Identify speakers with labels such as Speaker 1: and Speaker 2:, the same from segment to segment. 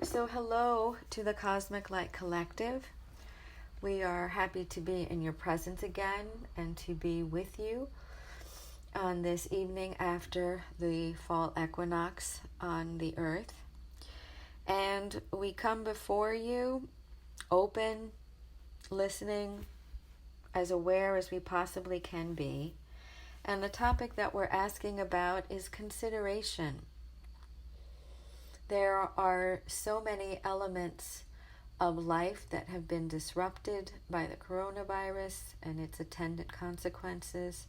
Speaker 1: So hello to the Cosmic Light Collective. We are happy to be in your presence again and to be with you on this evening after the fall equinox on the earth. And we come before you open, listening, as aware as we possibly can be. And the topic that we're asking about is consideration. There are so many elements of life that have been disrupted by the coronavirus and its attendant consequences.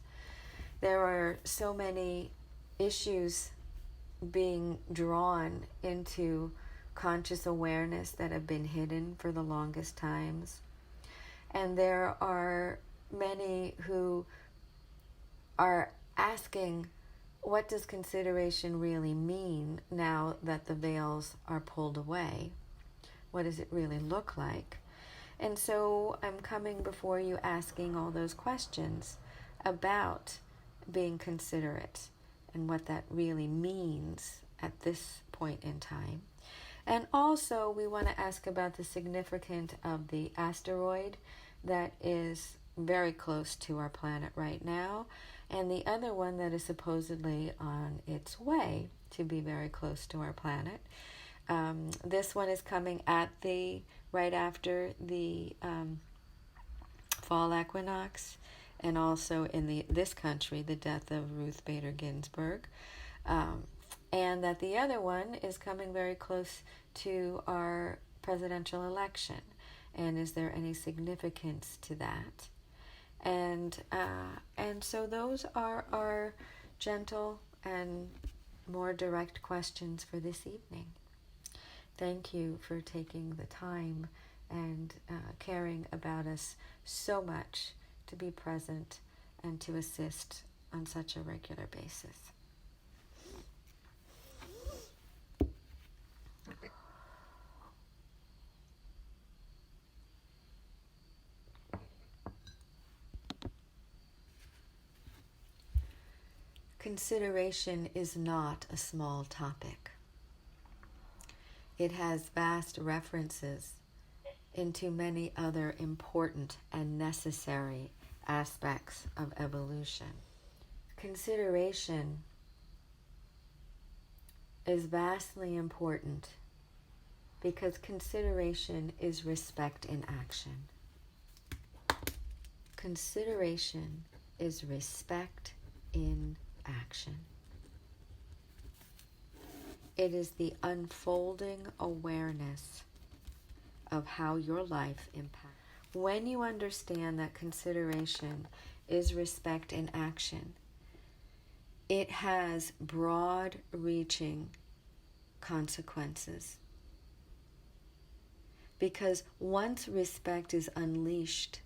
Speaker 1: There are so many issues being drawn into conscious awareness that have been hidden for the longest times. And there are many who are asking, what does consideration really mean now that the veils are pulled away? What does it really look like? And so I'm coming before you asking all those questions about being considerate and what that really means at this point in time. And also we want to ask about the significance of the asteroid that is very close to our planet right now, and the other one that is supposedly on its way to be very close to our planet. This one is coming at right after the fall equinox, and also in this country, the death of Ruth Bader Ginsburg, and that the other one is coming very close to our presidential election. And is there any significance to that? And so those are our gentle and more direct questions for this evening. Thank you for taking the time and caring about us so much to be present and to assist on such a regular basis. Consideration is not a small topic. It has vast references into many other important and necessary aspects of evolution. Consideration is vastly important because consideration is respect in action. Consideration is respect in action. It is the unfolding awareness of how your life impacts. When you understand that consideration is respect in action, it has broad-reaching consequences. Because once respect is unleashed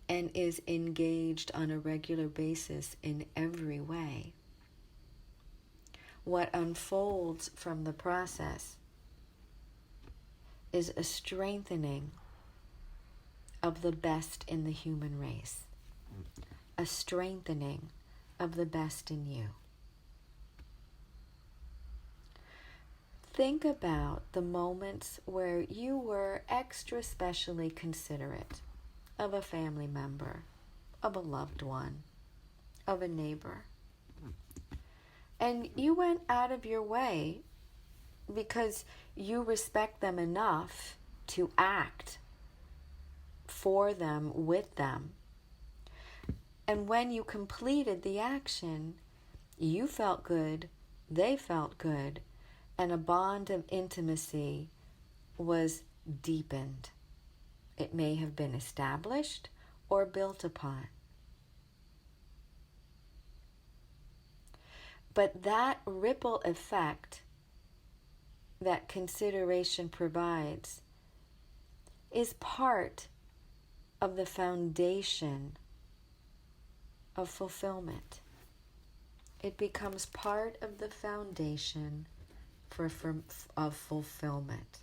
Speaker 1: and is engaged on a regular basis in every way, what unfolds from the process is a strengthening of the best in the human race, a strengthening of the best in you. Think about the moments where you were extra specially considerate of a family member, of a loved one, of a neighbor. And you went out of your way because you respect them enough to act for them, with them. And when you completed the action, you felt good, they felt good, and a bond of intimacy was deepened. It may have been established or built upon. But that ripple effect that consideration provides is part of the foundation of fulfillment. It becomes part of the foundation of fulfillment.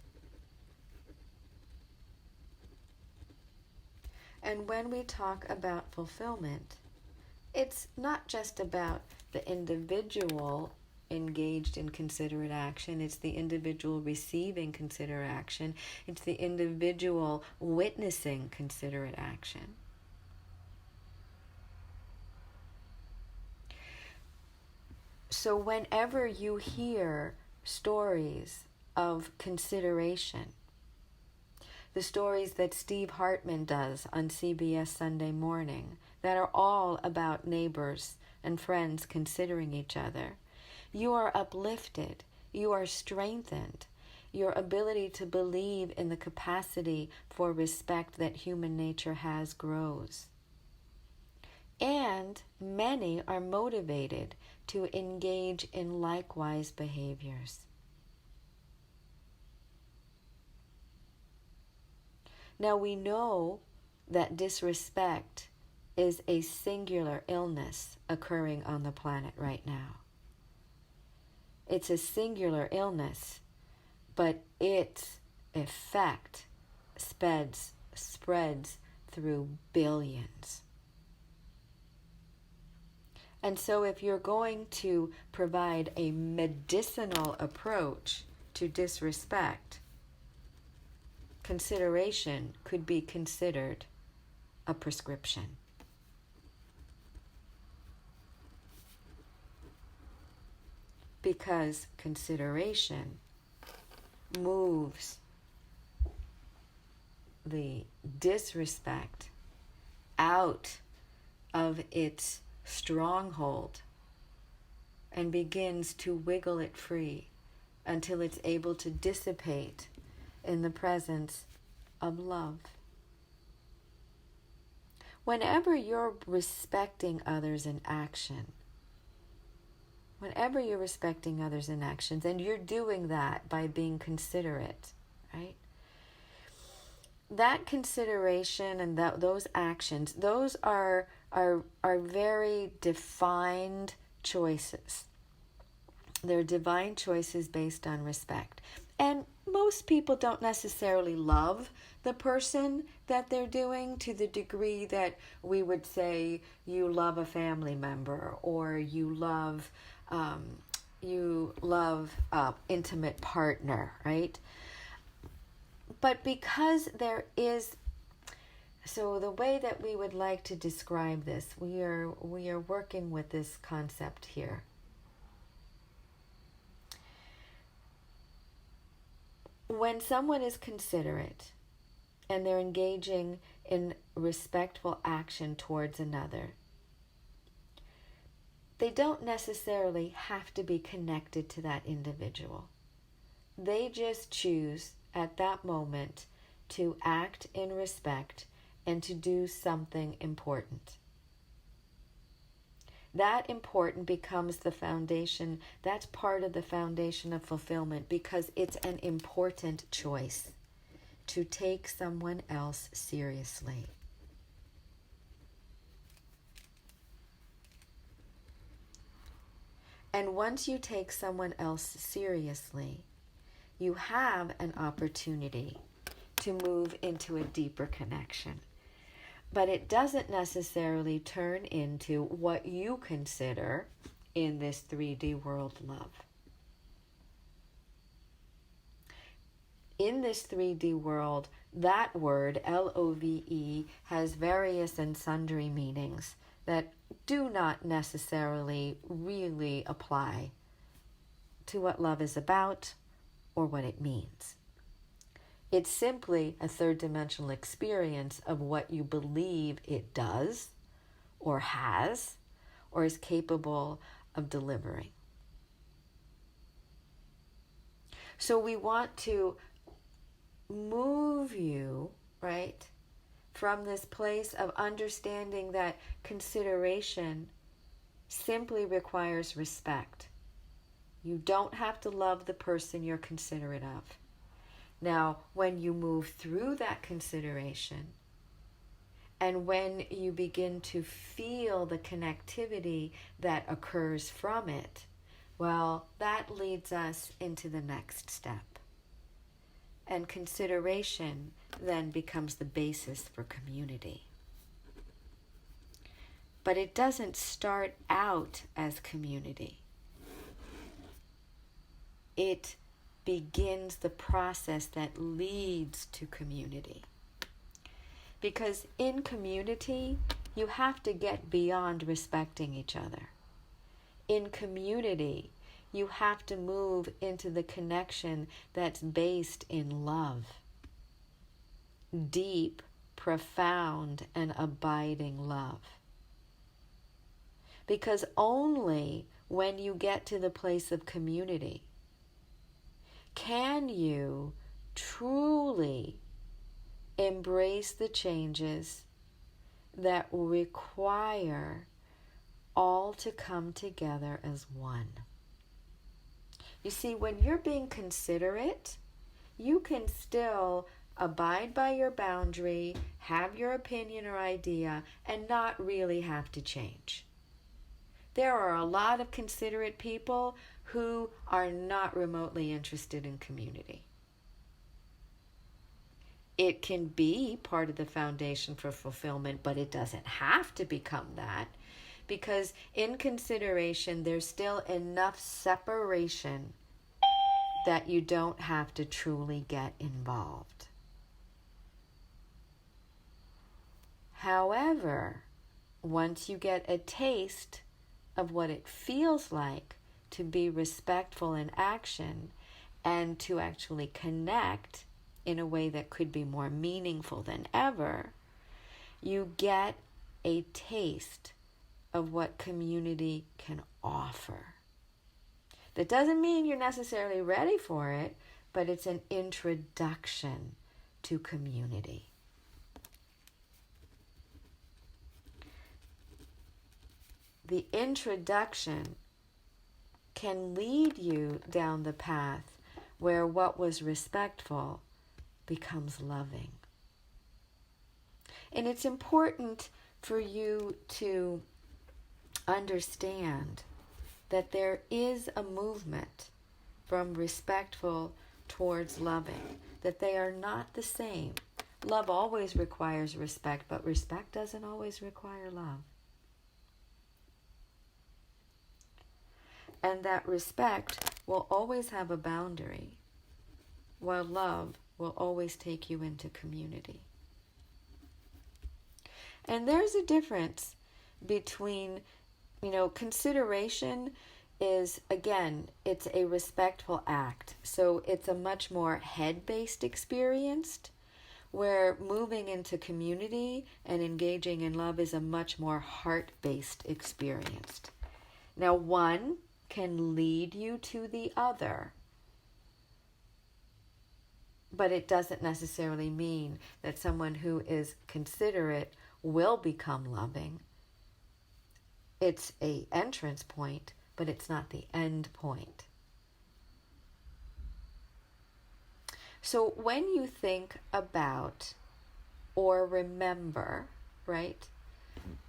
Speaker 1: And when we talk about fulfillment, it's not just about the individual engaged in considerate action. It's the individual receiving considerate action. It's the individual witnessing considerate action. So whenever you hear stories of consideration, the stories that Steve Hartman does on CBS Sunday Morning, that are all about neighbors and friends considering each other, you are uplifted, you are strengthened. Your ability to believe in the capacity for respect that human nature has grows. And many are motivated to engage in likewise behaviors. Now we know that disrespect is a singular illness occurring on the planet right now. It's a singular illness, but its effect spreads through billions. And so if you're going to provide a medicinal approach to disrespect, consideration could be considered a prescription. Because consideration moves the disrespect out of its stronghold and begins to wiggle it free until it's able to dissipate in the presence of love. Whenever you're respecting others in action, whenever you're respecting others in actions, and you're doing that by being considerate, right? That consideration and those actions, those are very defined choices. They're divine choices based on respect. And most people don't necessarily love the person that they're doing to the degree that we would say you love a family member or you love intimate partner, right? But because there is, so the way that we would like to describe this, we are working with this concept here. When someone is considerate and they're engaging in respectful action towards another, they don't necessarily have to be connected to that individual. They just choose at that moment to act in respect and to do something important. That important becomes the foundation. That's part of the foundation of fulfillment because it's an important choice to take someone else seriously. And once you take someone else seriously, you have an opportunity to move into a deeper connection. But it doesn't necessarily turn into what you consider in this 3D world love. In this 3D world, that word, L-O-V-E, has various and sundry meanings that do not necessarily really apply to what love is about or what it means. It's simply a third-dimensional experience of what you believe it does or has or is capable of delivering. So we want to move you, right, from this place of understanding that consideration simply requires respect. You don't have to love the person you're considerate of. Now, when you move through that consideration, and when you begin to feel the connectivity that occurs from it, well, that leads us into the next step. And consideration then becomes the basis for community. But it doesn't start out as community. it begins the process that leads to community. Because in community, you have to get beyond respecting each other. In community, you have to move into the connection that's based in love. Deep, profound, and abiding love. Because only when you get to the place of community can you truly embrace the changes that require all to come together as one. You see, when you're being considerate, you can still abide by your boundary, have your opinion or idea, and not really have to change. There are a lot of considerate people who are not remotely interested in community. It can be part of the foundation for fulfillment, but it doesn't have to become that, because in consideration, there's still enough separation that you don't have to truly get involved. However, once you get a taste of what it feels like to be respectful in action and to actually connect in a way that could be more meaningful than ever, you get a taste of what community can offer. That doesn't mean you're necessarily ready for it, but it's an introduction to community. The introduction can lead you down the path where what was respectful becomes loving. And it's important for you to understand that there is a movement from respectful towards loving, that they are not the same. Love always requires respect, but respect doesn't always require love. And that respect will always have a boundary, while love will always take you into community. And there's a difference between, consideration is, again, it's a respectful act. So it's a much more head-based experience, where moving into community and engaging in love is a much more heart-based experience. Now, one can lead you to the other, but it doesn't necessarily mean that someone who is considerate will become loving. It's an entrance point, but it's not the end point. So when you think about or remember, right,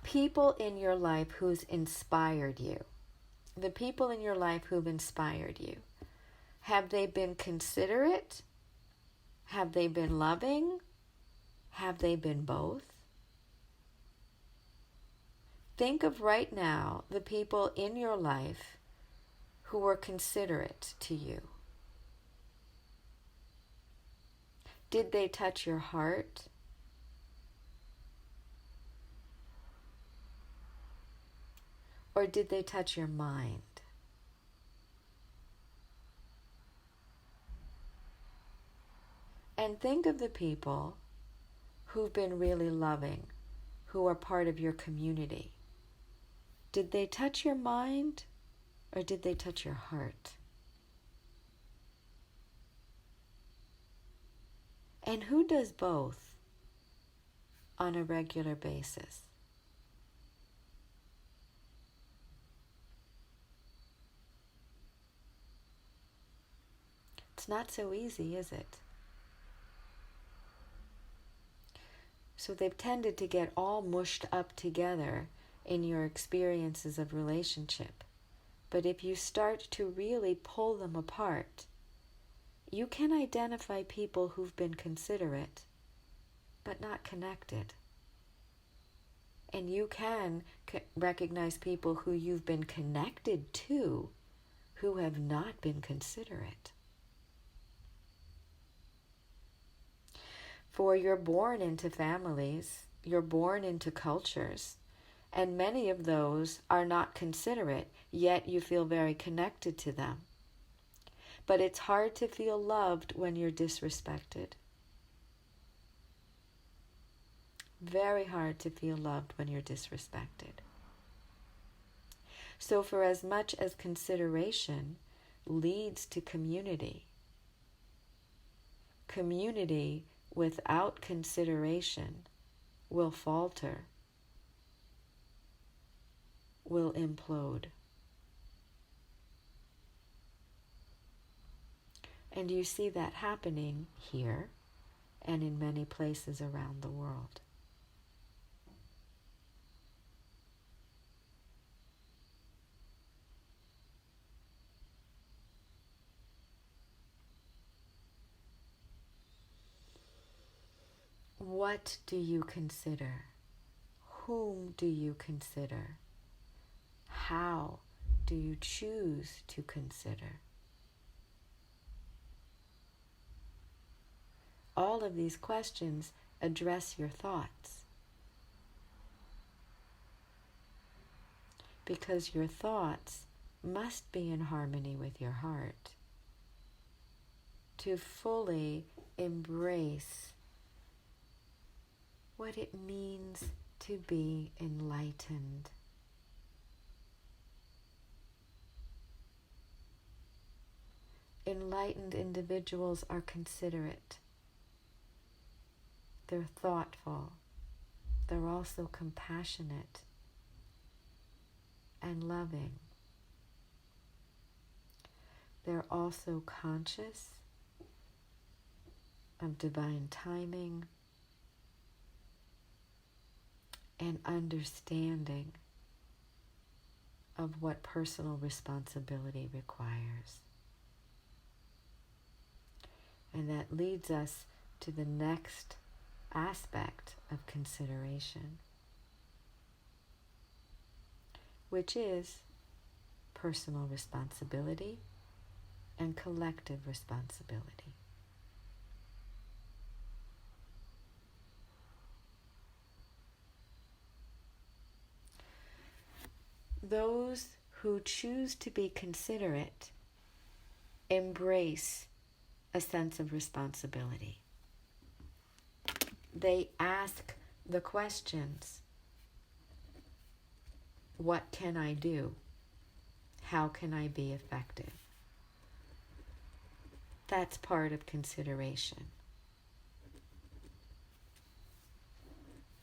Speaker 1: people in your life who's inspired you, the people in your life who've inspired you, have they been considerate? Have they been loving? Have they been both? Think of right now the people in your life who were considerate to you. Did they touch your heart? Or did they touch your mind? And think of the people who've been really loving, who are part of your community. Did they touch your mind, or did they touch your heart? And who does both on a regular basis? It's not so easy, is it? So they've tended to get all mushed up together in your experiences of relationship. But if you start to really pull them apart, you can identify people who've been considerate, but not connected. And you can recognize people who you've been connected to, who have not been considerate. For you're born into families, you're born into cultures, and many of those are not considerate, yet you feel very connected to them. But it's hard to feel loved when you're disrespected. Very hard to feel loved when you're disrespected. So for as much as consideration leads to community, community without consideration will falter, will implode. And you see that happening here and in many places around the world. What do you consider? Whom do you consider? How do you choose to consider? All of these questions address your thoughts, because your thoughts must be in harmony with your heart to fully embrace what it means to be enlightened. Enlightened individuals are considerate. They're thoughtful. They're also compassionate and loving. They're also conscious of divine timing and understanding of what personal responsibility requires. And that leads us to the next aspect of consideration, which is personal responsibility and collective responsibility. Those who choose to be considerate embrace a sense of responsibility. They ask the questions: what can I do? How can I be effective? That's part of consideration.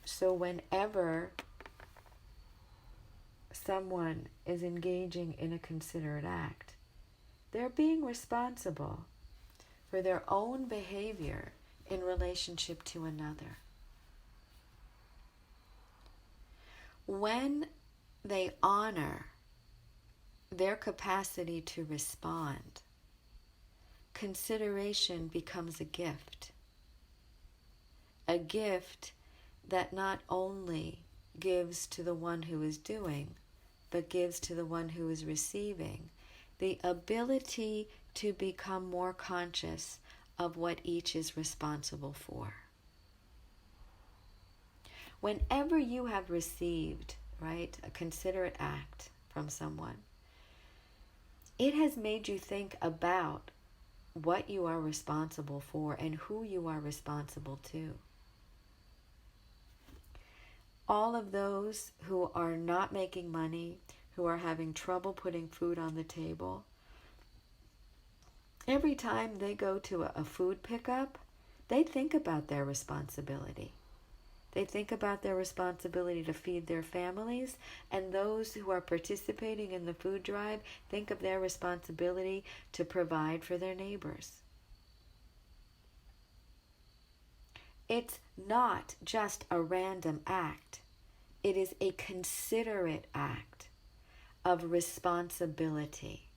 Speaker 1: So whenever someone is engaging in a considerate act, they're being responsible for their own behavior in relationship to another. When they honor their capacity to respond, consideration becomes a gift. A gift that not only gives to the one who is doing, but gives to the one who is receiving the ability to become more conscious of what each is responsible for. Whenever you have received, right, a considerate act from someone, it has made you think about what you are responsible for and who you are responsible to. All of those who are not making money, who are having trouble putting food on the table, every time they go to a food pickup, they think about their responsibility. They think about their responsibility to feed their families, and those who are participating in the food drive think of their responsibility to provide for their neighbors. It's not just a random act. It is a considerate act of responsibility,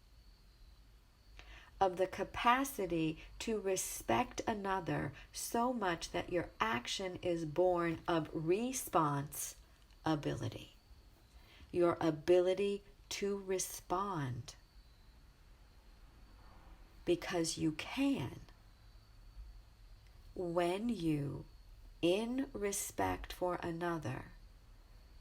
Speaker 1: of the capacity to respect another so much that your action is born of responsibility, your ability to respond. because you can when you, in respect for another,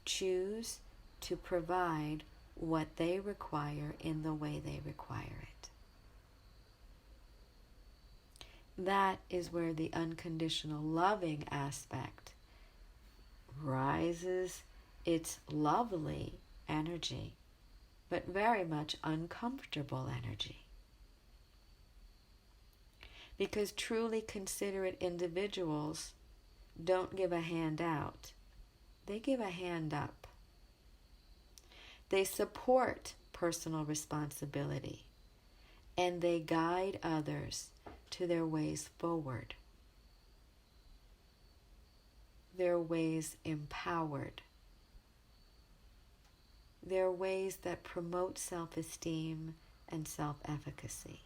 Speaker 1: choose to provide what they require in the way they require it. That is where the unconditional loving aspect rises its lovely energy, but very much uncomfortable energy. Because truly considerate individuals don't give a hand out, they give a hand up. They support personal responsibility, and they guide others to their ways forward, their ways empowered, their ways that promote self-esteem and self-efficacy.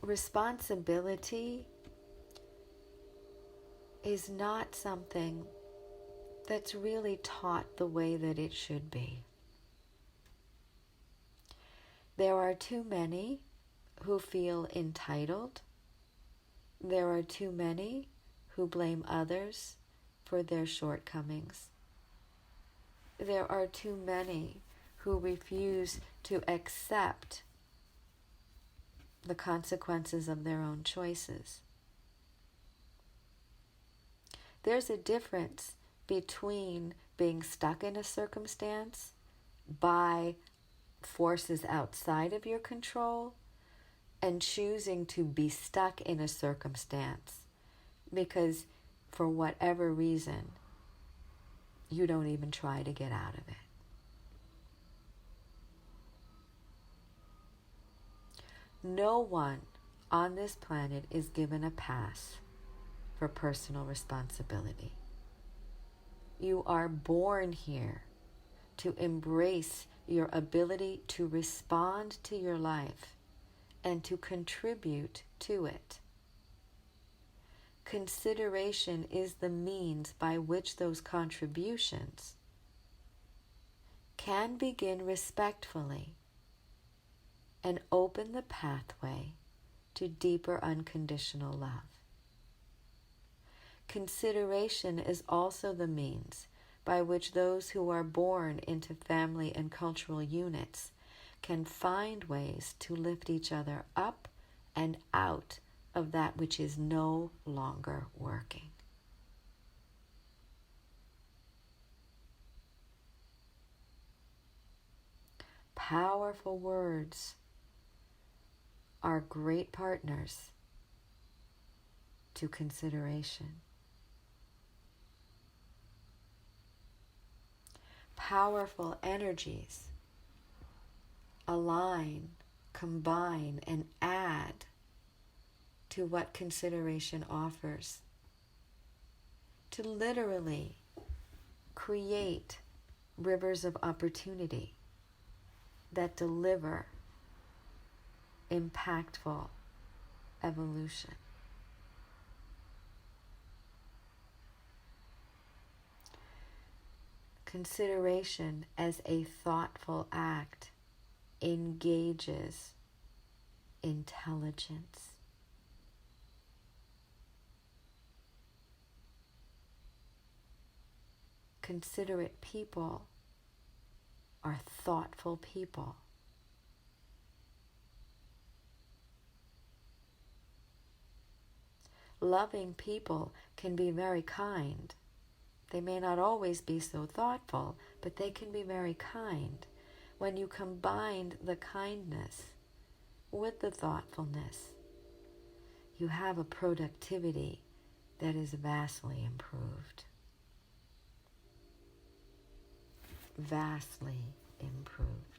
Speaker 1: Responsibility is not something that's really taught the way that it should be. There are too many who feel entitled. There are too many who blame others for their shortcomings. There are too many who refuse to accept the consequences of their own choices. There's a difference between being stuck in a circumstance by forces outside of your control and choosing to be stuck in a circumstance because for whatever reason you don't even try to get out of it. No one on this planet is given a pass for personal responsibility. You are born here to embrace your ability to respond to your life and to contribute to it. Consideration is the means by which those contributions can begin respectfully and open the pathway to deeper unconditional love. Consideration is also the means by which those who are born into family and cultural units can find ways to lift each other up and out of that which is no longer working. Powerful words are great partners to consideration. Powerful energies align, combine, and add to what consideration offers to literally create rivers of opportunity that deliver impactful evolution. Consideration as a thoughtful act engages intelligence. Considerate people are thoughtful people. Loving people can be very kind. They may not always be so thoughtful, but they can be very kind. When you combine the kindness with the thoughtfulness, you have a productivity that is vastly improved. Vastly improved.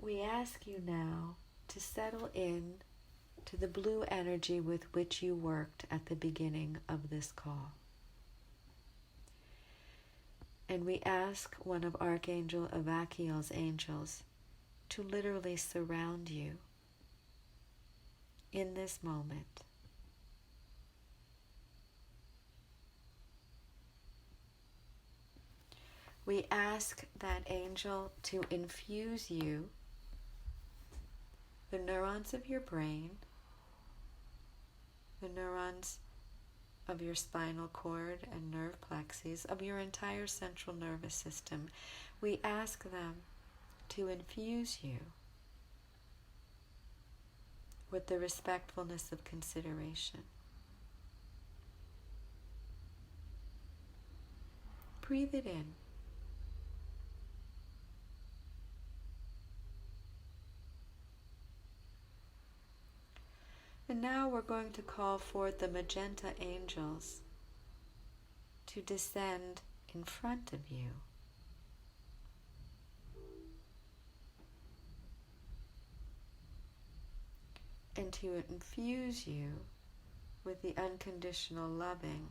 Speaker 1: We ask you now to settle in to the blue energy with which you worked at the beginning of this call. And we ask one of Archangel Avakiel's angels to literally surround you in this moment. We ask that angel to infuse you, the neurons of your brain, the neurons of your spinal cord and nerve plexus, of your entire central nervous system. We ask them to infuse you with the respectfulness of consideration. Breathe it in. And now we're going to call forth the magenta angels to descend in front of you. And to infuse you with the unconditional loving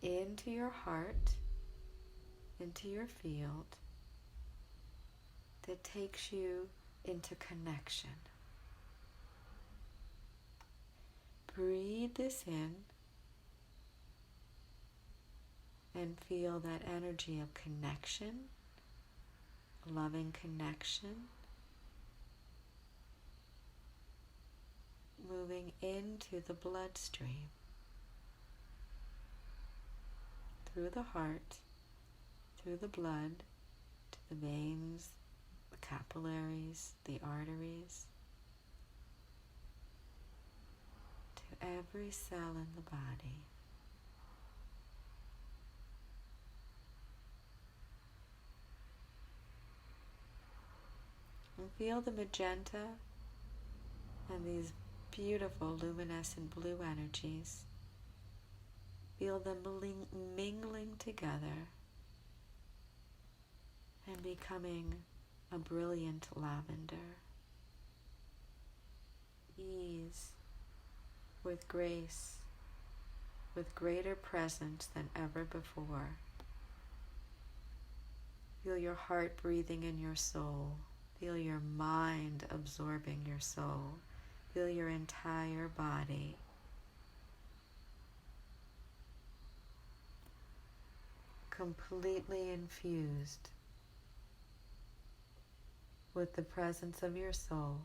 Speaker 1: into your heart, into your field, that takes you into connection. Breathe this in and feel that energy of connection, loving connection, moving into the bloodstream, through the heart, through the blood, to the veins, the capillaries, the arteries, to every cell in the body. And feel the magenta and these beautiful luminescent blue energies. Feel them mingling together and becoming a brilliant lavender. Ease, with grace, with greater presence than ever before. Feel your heart breathing in your soul. Feel your mind absorbing your soul. Feel your entire body. Completely infused with the presence of your soul,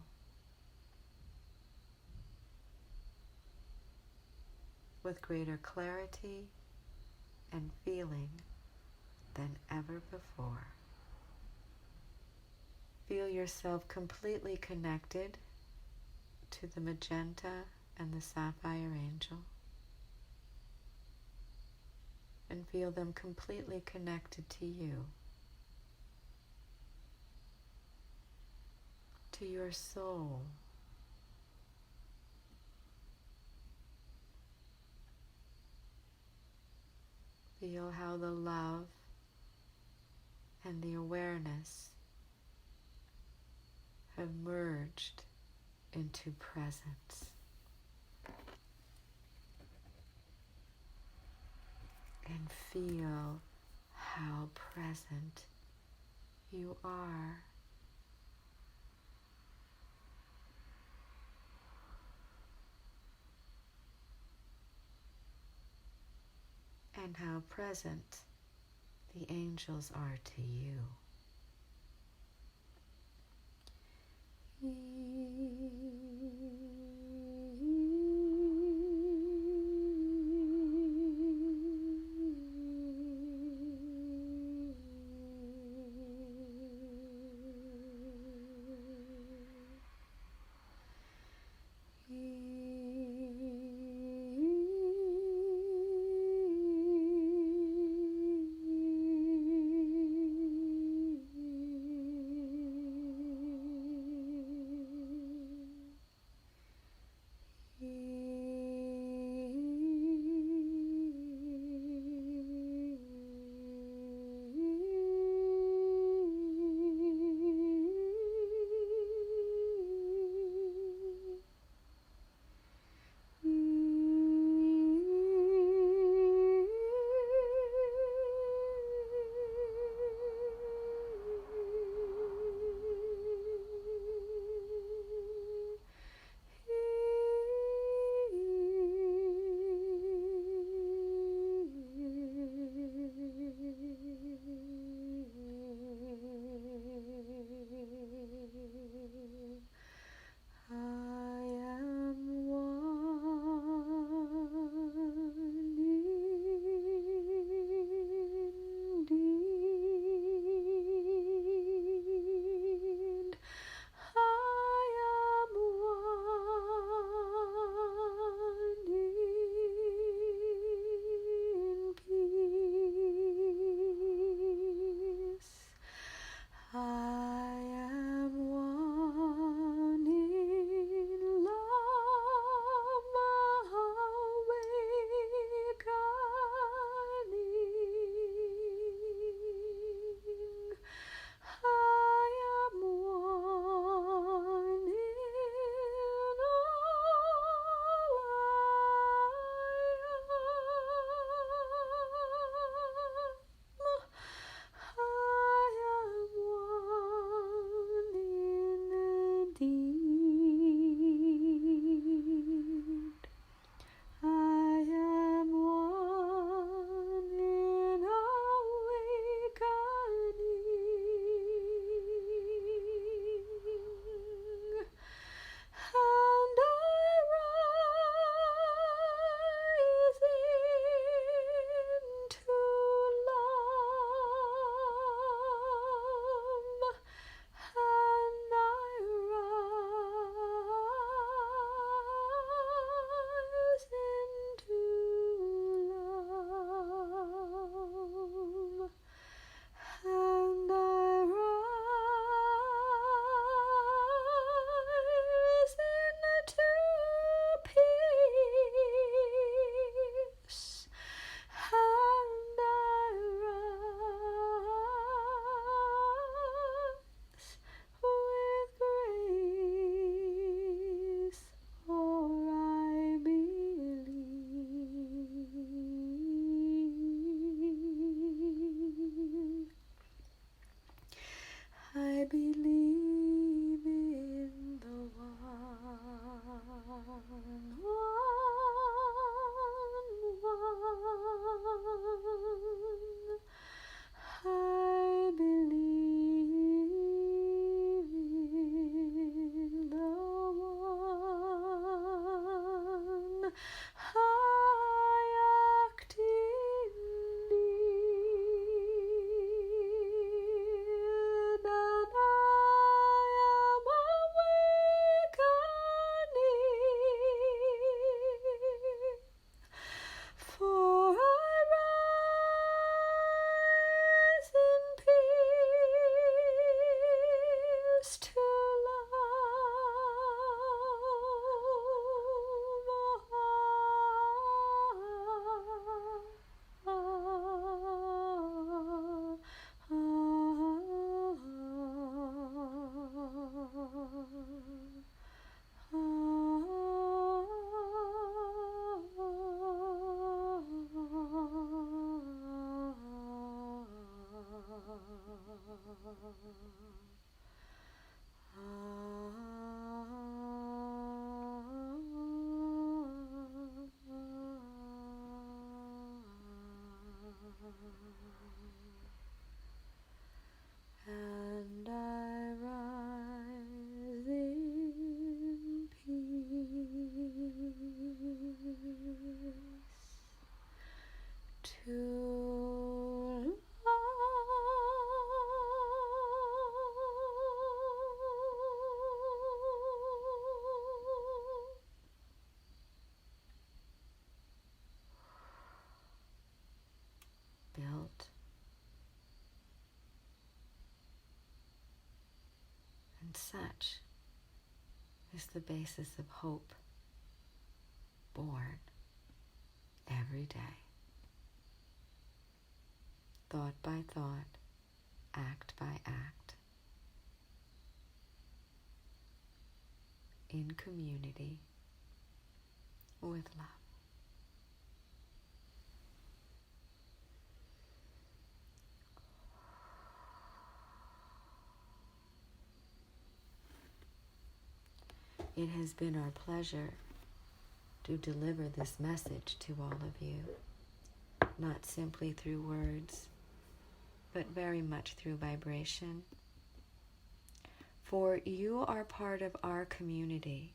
Speaker 1: with greater clarity and feeling than ever before. Feel yourself completely connected to the magenta and the sapphire angel, and feel them completely connected to you, to your soul. Feel how the love and the awareness have merged into presence. And feel how present you are. And how present the angels are to you. And I rise in peace to built and such is the basis of hope born every day, thought by thought, act by act, in community with love. It has been our pleasure to deliver this message to all of you, not simply through words, but very much through vibration. For you are part of our community,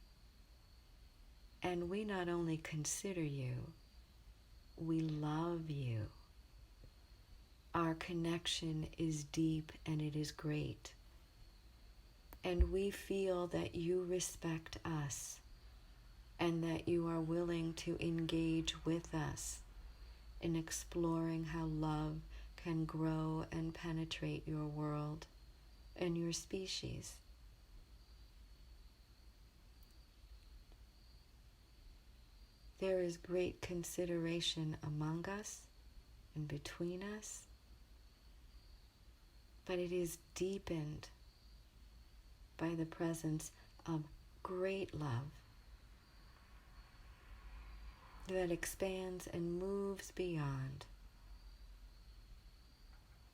Speaker 1: and we not only consider you, we love you. Our connection is deep and it is great. And we feel that you respect us and that you are willing to engage with us in exploring how love can grow and penetrate your world and your species. There is great consideration among us and between us, but it is deepened by the presence of great love that expands and moves beyond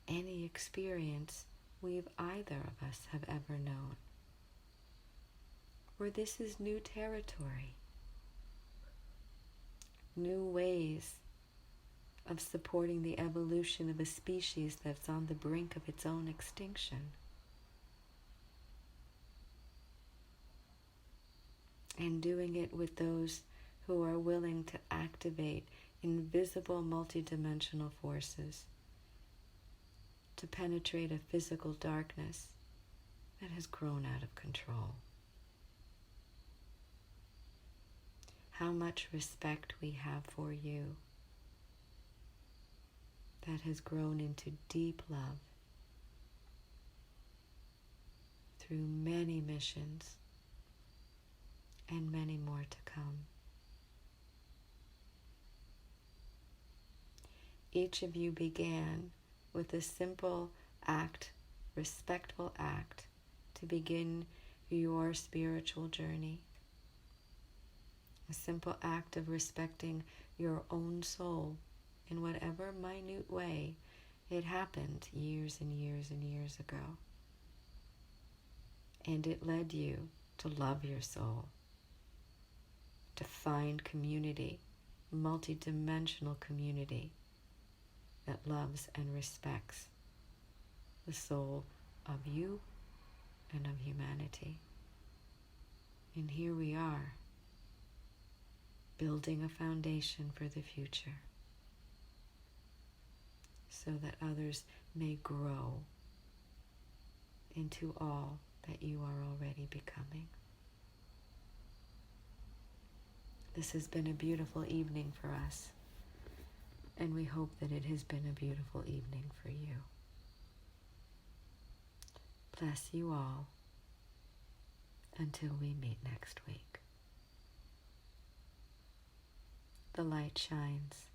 Speaker 1: any experience either of us have ever known. For this is new territory, new ways of supporting the evolution of a species that's on the brink of its own extinction. And doing it with those who are willing to activate invisible multidimensional forces to penetrate a physical darkness that has grown out of control. How much respect we have for you that has grown into deep love through many missions and many more to come. Each of you began with a simple act, respectful act, to begin your spiritual journey. A simple act of respecting your own soul in whatever minute way it happened years and years and years ago. And it led you to love your soul, to find community, multidimensional community that loves and respects the soul of you and of humanity. And here we are, building a foundation for the future so that others may grow into all that you are already becoming. This has been a beautiful evening for us, and we hope that it has been a beautiful evening for you. Bless you all until we meet next week. The light shines.